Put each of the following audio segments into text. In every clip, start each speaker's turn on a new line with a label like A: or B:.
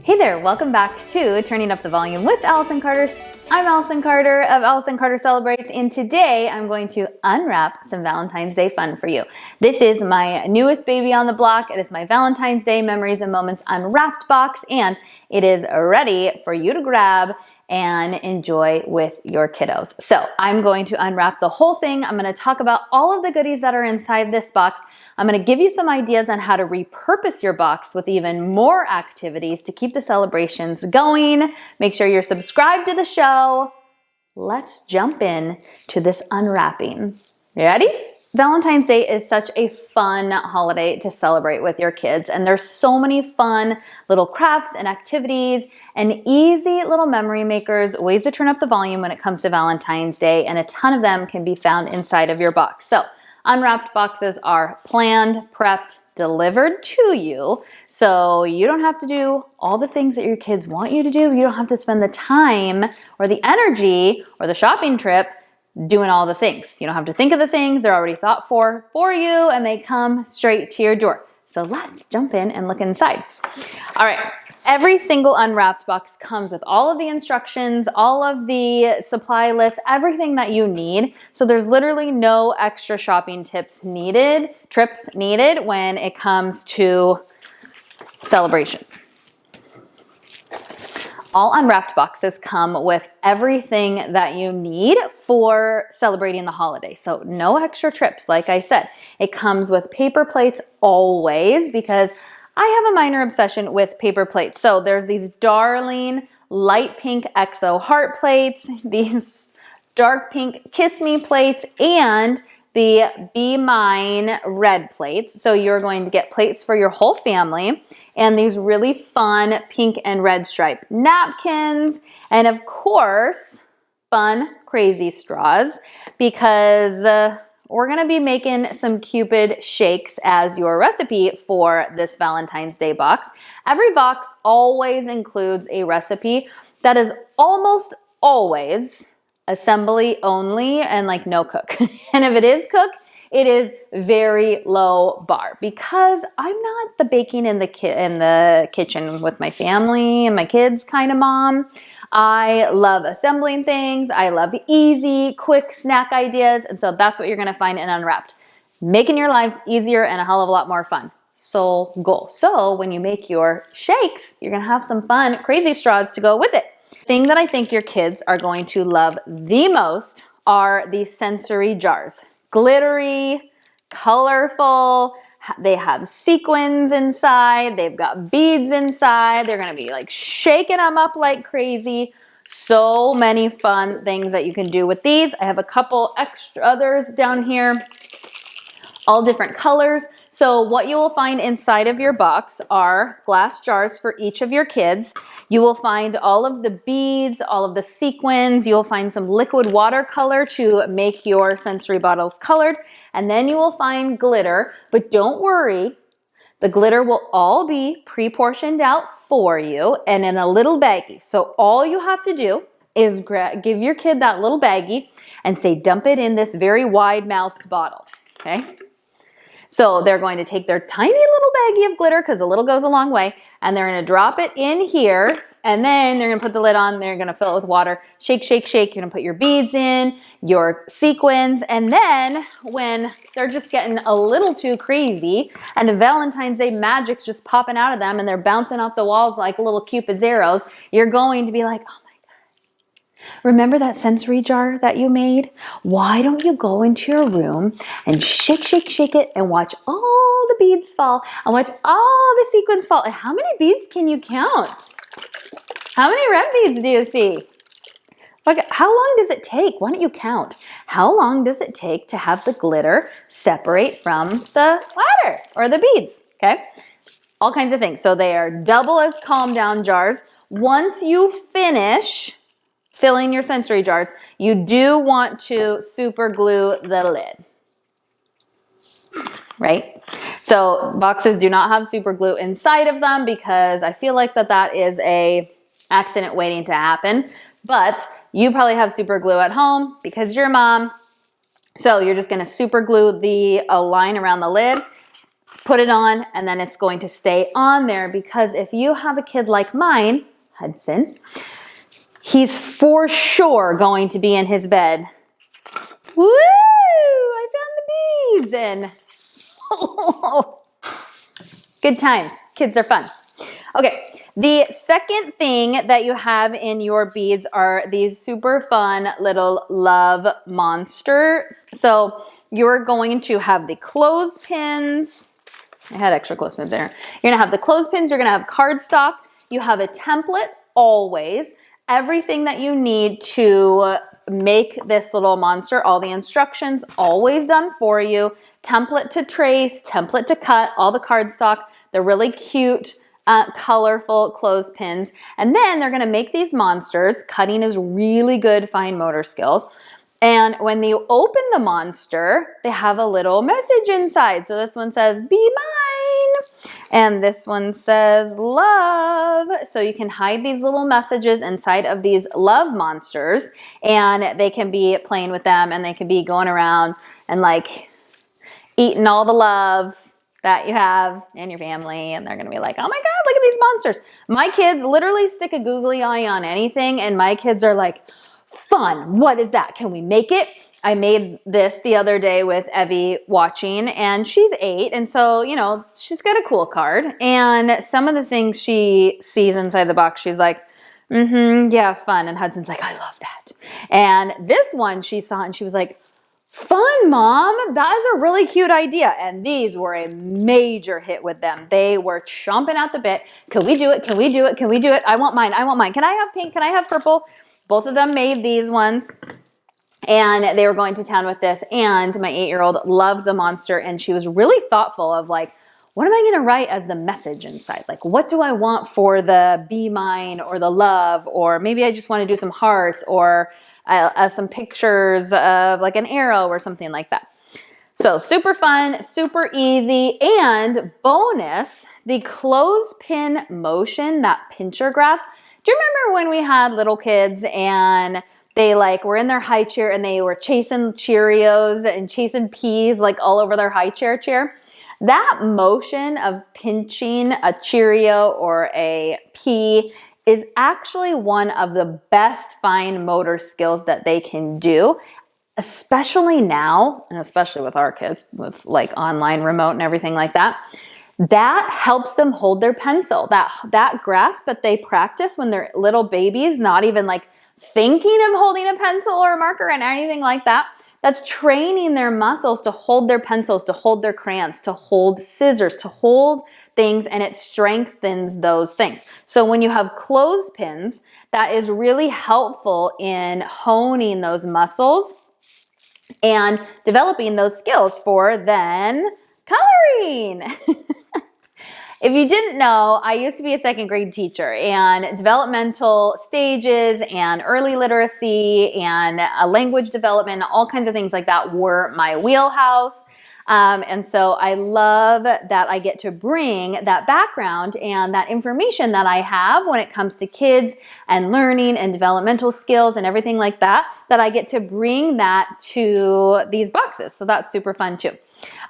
A: Hey there, welcome back to Turning Up the Volume with Allison Carter. I'm Allison Carter of Allison Carter Celebrates, and today I'm going to unwrap some Valentine's Day fun for you. This is my newest baby on the block. It is my Valentine's Day Memories and Moments Unwrapped box, and it is ready for you to grab and enjoy with your kiddos. So I'm going to unwrap the whole thing. I'm going to talk about all of the goodies that are inside this box. I'm going to give you some ideas on how to repurpose your box with even more activities to keep the celebrations going. Make sure you're subscribed to the show. Let's jump in to this unwrapping. Ready? Valentine's Day is such a fun holiday to celebrate with your kids, and there's so many fun little crafts and activities and easy little memory makers, ways to turn up the volume when it comes to Valentine's Day, and a ton of them can be found inside of your box. So unwrapped boxes are planned, prepped, delivered to you, so you don't have to do all the things that your kids want you to do. You don't have to spend the time or the energy or the shopping trip doing all the things. You don't have to think of the things. They're already thought for you, and they come straight to your door. So let's jump in and look inside. All right. Every single unwrapped box comes with all of the instructions, all of the supply lists, everything that you need. So there's literally no extra shopping trips needed when it comes to celebration. All unwrapped boxes come with everything that you need for celebrating the holiday. So no extra trips, like I said. It comes with paper plates always, because I have a minor obsession with paper plates. So there's these darling light pink XO heart plates, these dark pink Kiss Me plates, and the Be Mine red plates. So you're going to get plates for your whole family, and these really fun pink and red striped napkins, and of course, fun crazy straws, because we're gonna be making some Cupid shakes as your recipe for this Valentine's Day box. Every box always includes a recipe that is almost always assembly only and like no cook. And if it is cook, it is very low bar, because I'm not the baking in the kitchen with my family and my kids kind of mom. I love assembling things. I love easy, quick snack ideas. And so that's what you're gonna find in Unwrapped. Making your lives easier and a hell of a lot more fun. Sole goal. So when you make your shakes, you're gonna have some fun, crazy straws to go with it. The thing that I think your kids are going to love the most are these sensory jars. Glittery, colorful, they have sequins inside, they've got beads inside, they're gonna be like shaking them up like crazy. So many fun things that you can do with these. I have a couple extra others down here, all different colors. So what you will find inside of your box are glass jars for each of your kids. You will find all of the beads, all of the sequins. You'll find some liquid watercolor to make your sensory bottles colored. And then you will find glitter, but don't worry. The glitter will all be pre-portioned out for you and in a little baggie. So all you have to do is give your kid that little baggie and say, dump it in this very wide-mouthed bottle, okay? So they're going to take their tiny little baggie of glitter, because a little goes a long way, and they're going to drop it in here, and then they're going to put the lid on, they're going to fill it with water, shake, shake, shake. You're going to put your beads in, your sequins, and then when they're just getting a little too crazy and the Valentine's Day magic's just popping out of them and they're bouncing off the walls like little Cupid's arrows, you're going to be like, oh my God, remember that sensory jar that you made? Why don't you go into your room and shake, shake, shake it and watch all the beads fall and watch all the sequins fall? And how many beads can you count? How many red beads do you see? Okay, how long does it take? Why don't you count? How long does it take to have the glitter separate from the ladder or the beads? Okay, all kinds of things. So they are double as calm down jars. Once you finish filling your sensory jars, you do want to super glue the lid, right? So boxes do not have super glue inside of them, because I feel like that is a accident waiting to happen. But you probably have super glue at home because you're a mom. So you're just gonna super glue the line around the lid, put it on, and then it's going to stay on there, because if you have a kid like mine, Hudson, he's for sure going to be in his bed. Woo! I found the beads and good times. Kids are fun. Okay, the second thing that you have in your beads are these super fun little love monsters. So you're going to have the clothespins. I had extra clothespins there. You're gonna have the clothespins, you're gonna have cardstock, you have a template always, everything that you need to make this little monster, all the instructions always done for you, template to trace, template to cut, all the cardstock, the really cute, colorful clothespins. And then they're gonna make these monsters. Cutting is really good fine motor skills. And when you open the monster, they have a little message inside. So this one says, "Be mine." And this one says, "Love." So you can hide these little messages inside of these love monsters, and they can be playing with them, and they can be going around and like eating all the love that you have in your family. And they're gonna be like, "Oh my God, look at these monsters." My kids literally stick a googly eye on anything, and my kids are like, "Fun, what is that? Can we make it?" I made this the other day with Evie watching, and she's 8. And so, you know, she's got a cool card. And some of the things she sees inside the box, she's like, yeah, fun. And Hudson's like, "I love that." And this one she saw and she was like, "Fun, Mom, that is a really cute idea." And these were a major hit with them. They were chomping at the bit. "Can we do it? Can we do it? Can we do it? I want mine. I want mine. Can I have pink? Can I have purple?" Both of them made these ones, and they were going to town with this. And my 8-year-old loved the monster, and she was really thoughtful of like, what am I going to write as the message inside? Like, what do I want for the "be mine" or the "love"? Or maybe I just want to do some hearts or some pictures of like an arrow or something like that. So super fun, super easy. And bonus, the clothespin motion, that pincher grasp. Do you remember when we had little kids and they like were in their high chair and they were chasing Cheerios and chasing peas like all over their high chair? That motion of pinching a Cheerio or a pea is actually one of the best fine motor skills that they can do, especially now, and especially with our kids with like online remote and everything like that. That helps them hold their pencil, that grasp that they practice when they're little babies, not even like thinking of holding a pencil or a marker and anything like that. That's training their muscles to hold their pencils, to hold their crayons, to hold scissors, to hold things, and it strengthens those things. So when you have clothespins, that is really helpful in honing those muscles and developing those skills for then coloring. If you didn't know, I used to be a second grade teacher, and developmental stages and early literacy and language development, all kinds of things like that were my wheelhouse. And so I love that I get to bring that background and that information that I have when it comes to kids and learning and developmental skills and everything like that, that I get to bring that to these boxes. So that's super fun too.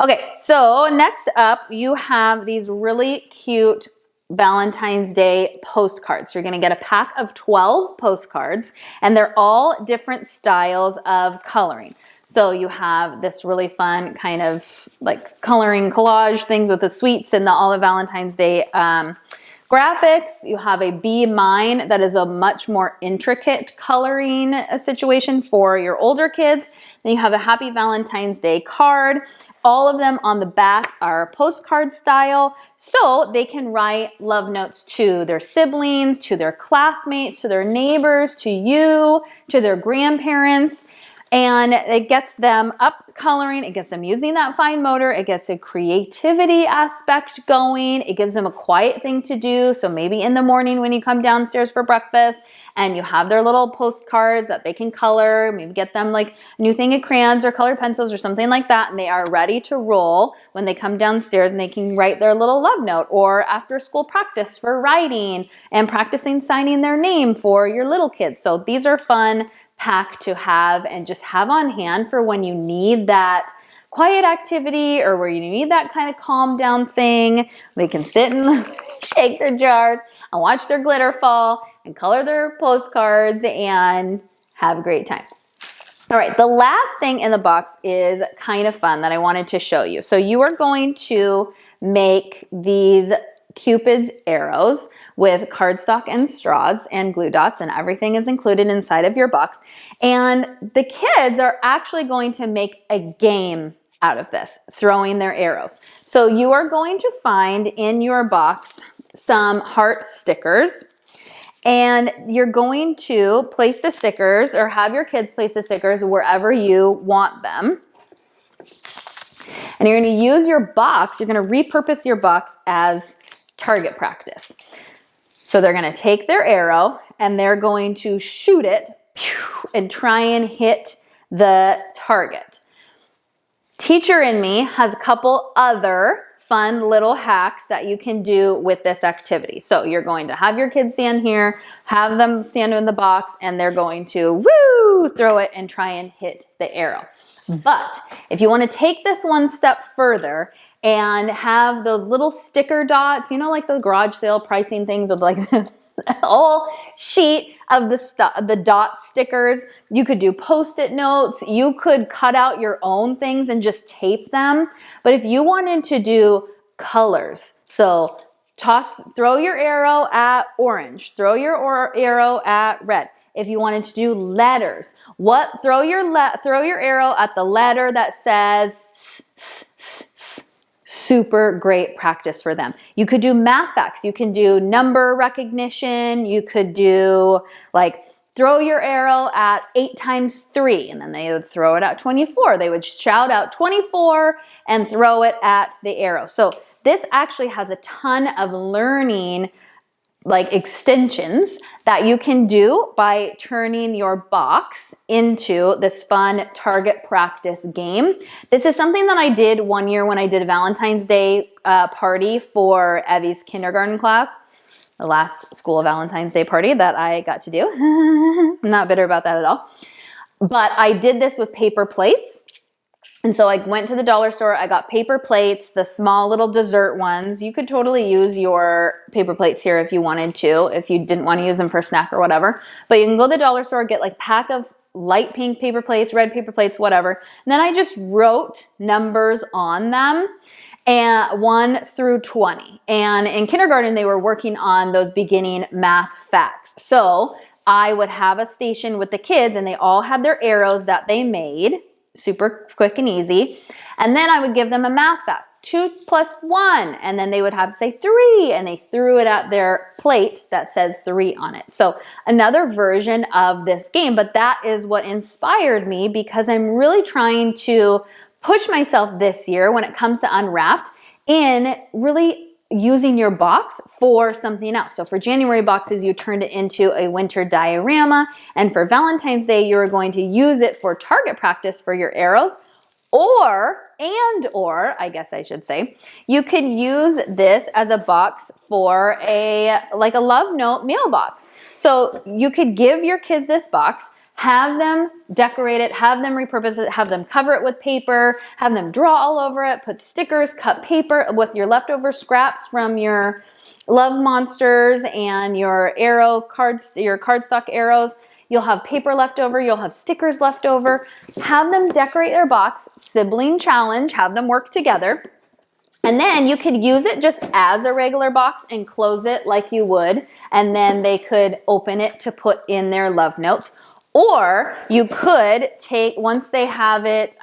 A: Okay, so next up, you have these really cute Valentine's Day postcards. So you're going to get a pack of 12 postcards, and they're all different styles of coloring. So you have this really fun kind of like coloring collage things with the sweets and all the Valentine's Day graphics. You have a "Be Mine" that is a much more intricate coloring situation for your older kids. Then you have a Happy Valentine's Day card. All of them on the back are postcard style, so they can write love notes to their siblings, to their classmates, to their neighbors, to you, to their grandparents. And it gets them up coloring, it gets them using that fine motor, it gets a creativity aspect going, it gives them a quiet thing to do. So maybe in the morning when you come downstairs for breakfast and you have their little postcards that they can color, maybe get them like a new thing of crayons or colored pencils or something like that, and they are ready to roll when they come downstairs, and they can write their little love note, or after school practice for writing and practicing signing their name for your little kids. So these are fun pack to have and just have on hand for when you need that quiet activity or where you need that kind of calm down thing, they can sit and shake their jars and watch their glitter fall and color their postcards and have a great time. All right, the last thing in the box is kind of fun that I wanted to show you. So you are going to make these Cupid's arrows with cardstock and straws and glue dots, and everything is included inside of your box. And the kids are actually going to make a game out of this, throwing their arrows. So you are going to find in your box some heart stickers, and you're going to place the stickers or have your kids place the stickers wherever you want them. And you're going to use your box, you're going to repurpose your box as target practice. So they're going to take their arrow and they're going to shoot it and try and hit the target. Teacher in me has a couple other fun little hacks that you can do with this activity. So you're going to have your kids stand here, have them stand in the box, and they're going to throw it and try and hit the arrow. But if you want to take this one step further and have those little sticker dots, you know, like the garage sale pricing things with like the whole sheet of the dot stickers. You could do Post-it notes. You could cut out your own things and just tape them. But if you wanted to do colors, so throw your arrow at orange, throw your arrow at red. If you wanted to do letters, throw your arrow at the letter that says S, S, S, S. Super great practice for them. You could do math facts. You can do number recognition. You could do like throw your arrow at 8 times 3, and then they would throw it at 24. They would shout out 24 and throw it at the arrow. So this actually has a ton of learning like extensions that you can do by turning your box into this fun target practice game. This is something that I did one year when I did a Valentine's Day party for Evie's kindergarten class, the last school Valentine's Day party that I got to do. I'm not bitter about that at all. But I did this with paper plates. And so I went to the dollar store, I got paper plates, the small little dessert ones. You could totally use your paper plates here if you wanted to, if you didn't want to use them for a snack or whatever. But you can go to the dollar store, get like a pack of light pink paper plates, red paper plates, whatever. And then I just wrote numbers on them, and 1 through 20. And in kindergarten, they were working on those beginning math facts. So I would have a station with the kids and they all had their arrows that they made. Super quick and easy. And then I would give them a math fact, 2 plus 1. And then they would have to say 3, and they threw it at their plate that said 3 on it. So another version of this game, but that is what inspired me because I'm really trying to push myself this year when it comes to Unwrapped in really using your box for something else. So for January boxes, you turned it into a winter diorama. And for Valentine's Day, you're going to use it for target practice for your arrows. Or, I guess I should say, you could use this as a box for a love note mailbox. So you could give your kids this box, have them decorate it, have them repurpose it, have them cover it with paper, have them draw all over it, put stickers, cut paper with your leftover scraps from your love monsters and your cardstock arrows. You'll have paper left over, you'll have stickers left over. Have them decorate their box, sibling challenge, have them work together. And then you could use it just as a regular box and close it like you would. And then they could open it to put in their love notes. Or you could take, once they have it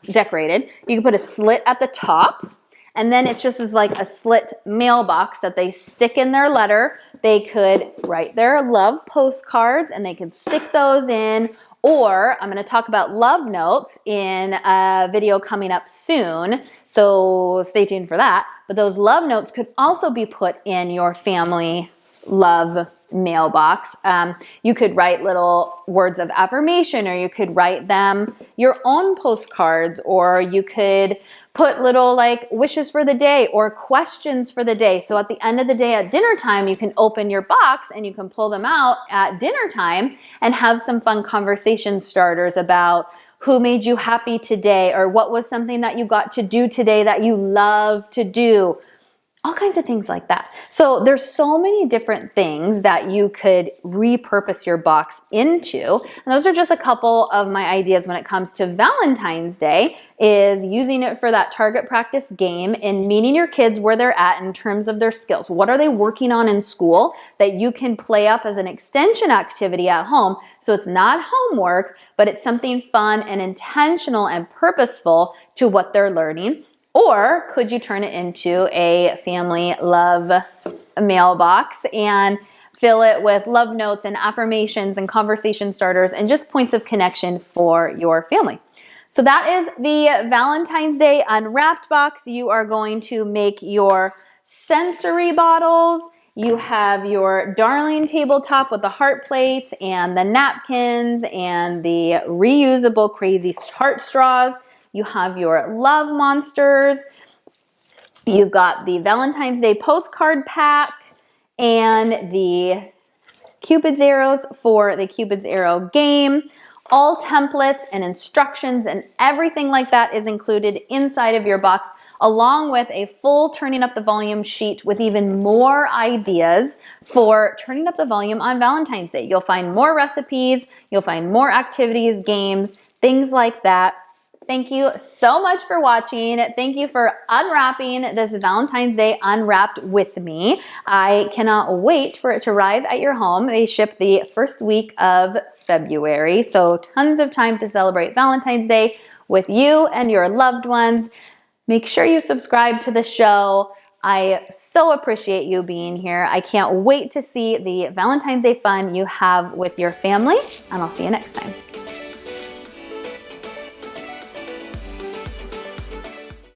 A: decorated, you can put a slit at the top, and then it's just as like a slit mailbox that they stick in their letter. They could write their love postcards and they could stick those in. Or I'm going to talk about love notes in a video coming up soon, so stay tuned for that. But those love notes could also be put in your family love mailbox. You could write little words of affirmation, or you could write them your own postcards, or you could put little like wishes for the day or questions for the day. So at the end of the day at dinner time, you can open your box and you can pull them out at dinner time and have some fun conversation starters about who made you happy today, or what was something that you got to do today that you love to do. All kinds of things like that. So there's so many different things that you could repurpose your box into. And those are just a couple of my ideas when it comes to Valentine's Day, is using it for that target practice game and meeting your kids where they're at in terms of their skills. What are they working on in school that you can play up as an extension activity at home? So it's not homework, but it's something fun and intentional and purposeful to what they're learning. Or could you turn it into a family love mailbox and fill it with love notes and affirmations and conversation starters and just points of connection for your family? So that is the Valentine's Day Unwrapped box. You are going to make your sensory bottles. You have your darling tabletop with the heart plates and the napkins and the reusable crazy heart straws. You have your love monsters. You've got the Valentine's Day postcard pack and the Cupid's arrows for the Cupid's arrow game. All templates and instructions and everything like that is included inside of your box, along with a full turning up the volume sheet with even more ideas for turning up the volume on Valentine's Day. You'll find more recipes, you'll find more activities, games, things like that. Thank you so much for watching. Thank you for unwrapping this Valentine's Day Unwrapped with me. I cannot wait for it to arrive at your home. They ship the first week of February, so tons of time to celebrate Valentine's Day with you and your loved ones. Make sure you subscribe to the show. I so appreciate you being here. I can't wait to see the Valentine's Day fun you have with your family, and I'll see you next time.